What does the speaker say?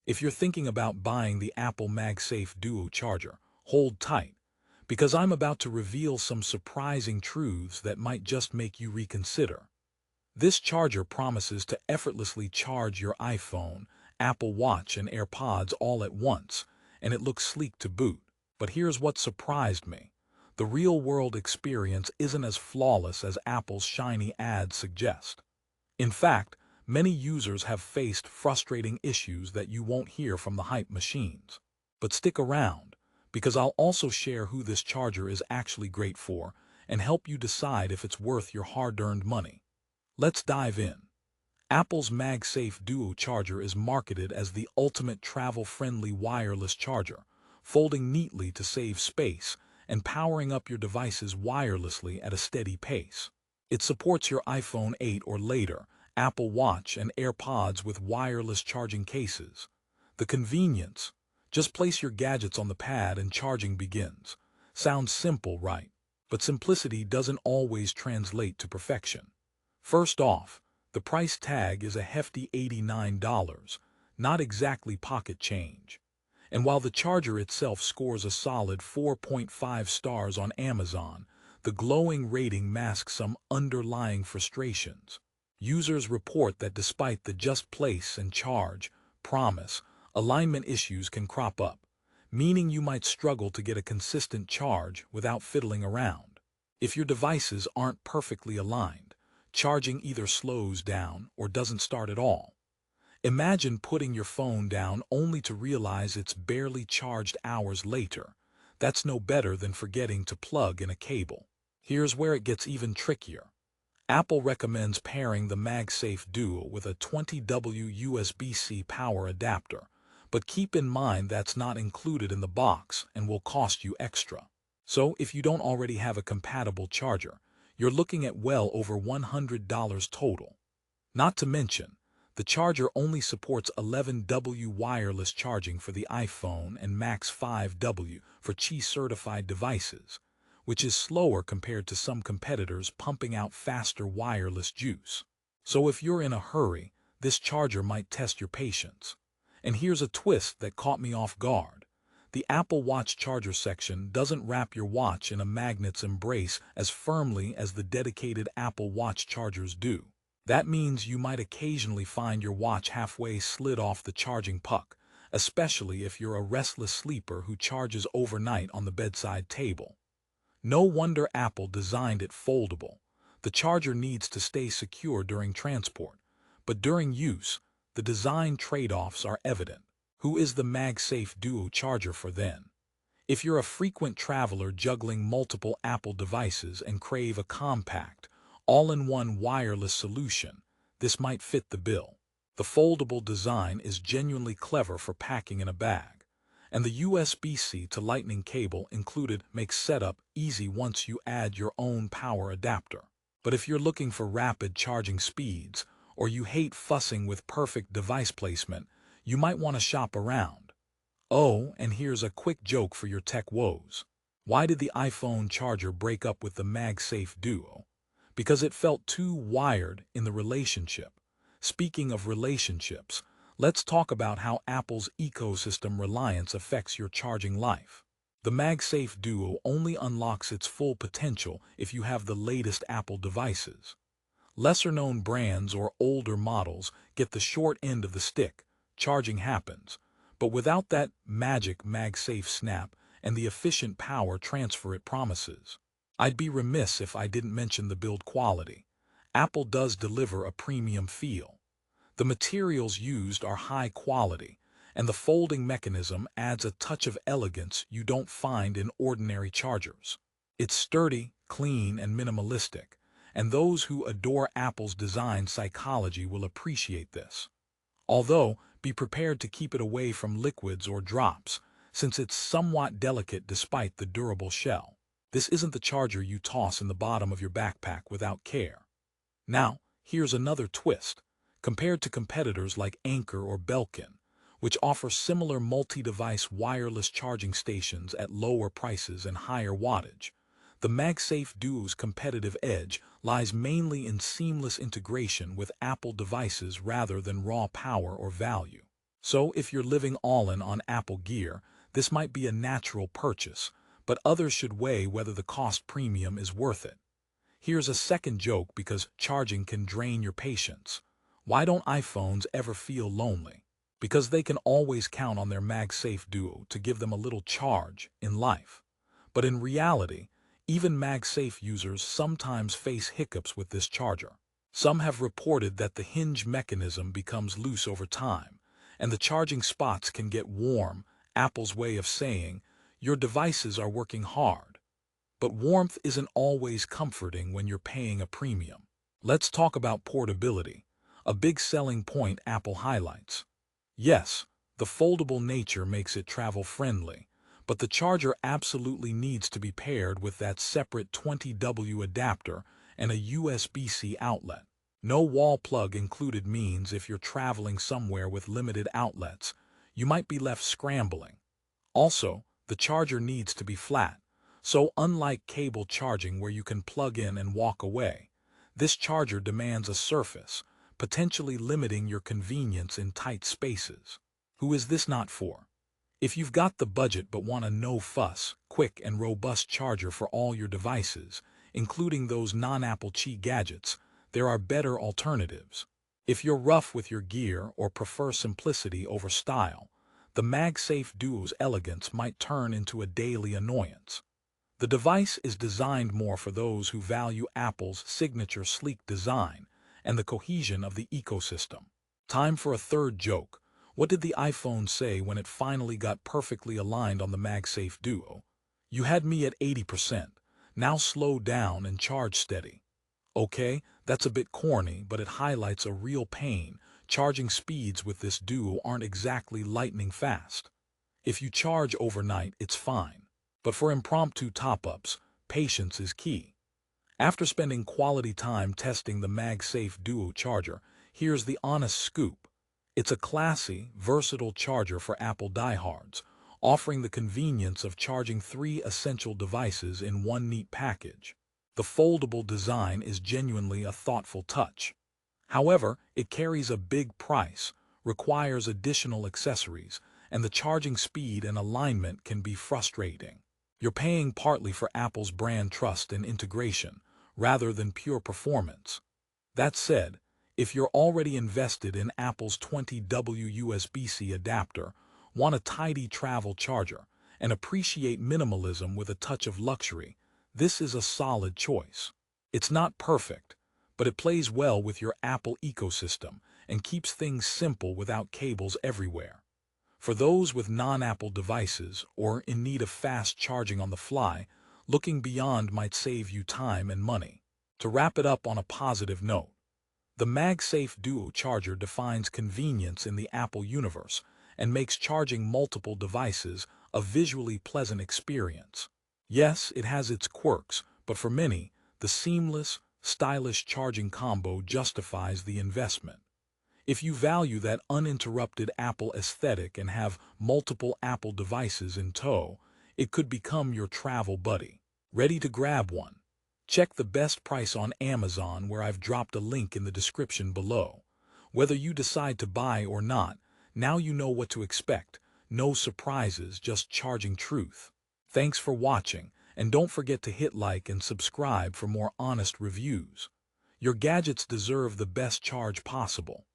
If you're thinking about buying the Apple MagSafe Duo Charger, hold tight, because I'm about to reveal some surprising truths that might just make you reconsider. This charger promises to effortlessly charge your iPhone, Apple Watch, and AirPods all at once, and it looks sleek to boot. But here's what surprised me. The real-world experience isn't as flawless as Apple's shiny ads suggest. In fact, many users have faced frustrating issues that you won't hear from the hype machines. But stick around, because I'll also share who this charger is actually great for and help you decide if it's worth your hard-earned money. Let's dive in. Apple's MagSafe Duo Charger is marketed as the ultimate travel-friendly wireless charger, folding neatly to save space and powering up your devices wirelessly at a steady pace. It supports your iPhone 8 or later, Apple Watch, and AirPods with wireless charging cases. The convenience: just place your gadgets on the pad and charging begins. Sounds simple, right? But simplicity doesn't always translate to perfection. First off, the price tag is a hefty $89, not exactly pocket change. And while the charger itself scores a solid 4.5 stars on Amazon, the glowing rating masks some underlying frustrations. Users report that despite the just place and charge promise, alignment issues can crop up, meaning you might struggle to get a consistent charge without fiddling around. If your devices aren't perfectly aligned, charging either slows down or doesn't start at all. Imagine putting your phone down only to realize it's barely charged hours later. That's no better than forgetting to plug in a cable. Here's where it gets even trickier. Apple recommends pairing the MagSafe Duo with a 20W USB-C power adapter, but keep in mind that's not included in the box and will cost you extra. So if you don't already have a compatible charger, you're looking at well over $100 total. Not to mention, the charger only supports 11W wireless charging for the iPhone and Max 5W for Qi-certified devices, which is slower compared to some competitors pumping out faster wireless juice. So if you're in a hurry, this charger might test your patience. And here's a twist that caught me off guard. The Apple Watch charger section doesn't wrap your watch in a magnet's embrace as firmly as the dedicated Apple Watch chargers do. That means you might occasionally find your watch halfway slid off the charging puck, especially if you're a restless sleeper who charges overnight on the bedside table. No wonder Apple designed it foldable. The charger needs to stay secure during transport, but during use, the design trade-offs are evident. Who is the MagSafe Duo Charger for then? If you're a frequent traveler juggling multiple Apple devices and crave a compact, all-in-one wireless solution, this might fit the bill. The foldable design is genuinely clever for packing in a bag, and the USB-C to Lightning cable included makes setup easy once you add your own power adapter. But if you're looking for rapid charging speeds, or you hate fussing with perfect device placement, you might want to shop around. Oh, and here's a quick joke for your tech woes. Why did the iPhone charger break up with the MagSafe Duo? Because it felt too wired in the relationship. Speaking of relationships, let's talk about how Apple's ecosystem reliance affects your charging life. The MagSafe Duo only unlocks its full potential if you have the latest Apple devices. Lesser-known brands or older models get the short end of the stick. Charging happens, but without that magic MagSafe snap and the efficient power transfer it promises. I'd be remiss if I didn't mention the build quality. Apple does deliver a premium feel. The materials used are high quality, and the folding mechanism adds a touch of elegance you don't find in ordinary chargers. It's sturdy, clean, and minimalistic, and those who adore Apple's design psychology will appreciate this. Although, be prepared to keep it away from liquids or drops, since it's somewhat delicate despite the durable shell. This isn't the charger you toss in the bottom of your backpack without care. Now, here's another twist. Compared to competitors like Anker or Belkin, which offer similar multi-device wireless charging stations at lower prices and higher wattage, the MagSafe Duo's competitive edge lies mainly in seamless integration with Apple devices rather than raw power or value. So if you're living all in on Apple gear, this might be a natural purchase, but others should weigh whether the cost premium is worth it. Here's a second joke because charging can drain your patience. Why don't iPhones ever feel lonely? Because they can always count on their MagSafe Duo to give them a little charge in life. But in reality, even MagSafe users sometimes face hiccups with this charger. Some have reported that the hinge mechanism becomes loose over time, and the charging spots can get warm, Apple's way of saying, your devices are working hard. But warmth isn't always comforting when you're paying a premium. Let's talk about portability, a big selling point Apple highlights. Yes, the foldable nature makes it travel-friendly, but the charger absolutely needs to be paired with that separate 20W adapter and a USB-C outlet. No wall plug included means if you're traveling somewhere with limited outlets, you might be left scrambling. Also, the charger needs to be flat, so unlike cable charging where you can plug in and walk away, this charger demands a surface, potentially limiting your convenience in tight spaces. Who is this not for? If you've got the budget but want a no-fuss, quick and robust charger for all your devices, including those non-Apple Qi gadgets, there are better alternatives. If you're rough with your gear or prefer simplicity over style, the MagSafe Duo's elegance might turn into a daily annoyance. The device is designed more for those who value Apple's signature sleek design and the cohesion of the ecosystem. Time for a third joke. What did the iPhone say when it finally got perfectly aligned on the MagSafe Duo? You had me at 80%. Now slow down and charge steady. Okay, that's a bit corny, but it highlights a real pain. Charging speeds with this Duo aren't exactly lightning fast. If you charge overnight, it's fine. But for impromptu top-ups, patience is key. After spending quality time testing the MagSafe Duo Charger, here's the honest scoop. It's a classy, versatile charger for Apple diehards, offering the convenience of charging 3 essential devices in one neat package. The foldable design is genuinely a thoughtful touch. However, it carries a big price, requires additional accessories, and the charging speed and alignment can be frustrating. You're paying partly for Apple's brand trust and integration, rather than pure performance. That said, if you're already invested in Apple's 20W USB-C adapter, want a tidy travel charger, and appreciate minimalism with a touch of luxury, this is a solid choice. It's not perfect, but it plays well with your Apple ecosystem and keeps things simple without cables everywhere. For those with non-Apple devices or in need of fast charging on the fly, looking beyond might save you time and money. To wrap it up on a positive note, the MagSafe Duo Charger defines convenience in the Apple universe and makes charging multiple devices a visually pleasant experience. Yes, it has its quirks, but for many, the seamless, stylish charging combo justifies the investment. If you value that uninterrupted Apple aesthetic and have multiple Apple devices in tow, it could become your travel buddy. Ready to grab one? Check the best price on Amazon, where I've dropped a link in the description below. Whether you decide to buy or not, now you know what to expect. No surprises, just charging truth. Thanks for watching, and don't forget to hit like and subscribe for more honest reviews. Your gadgets deserve the best charge possible.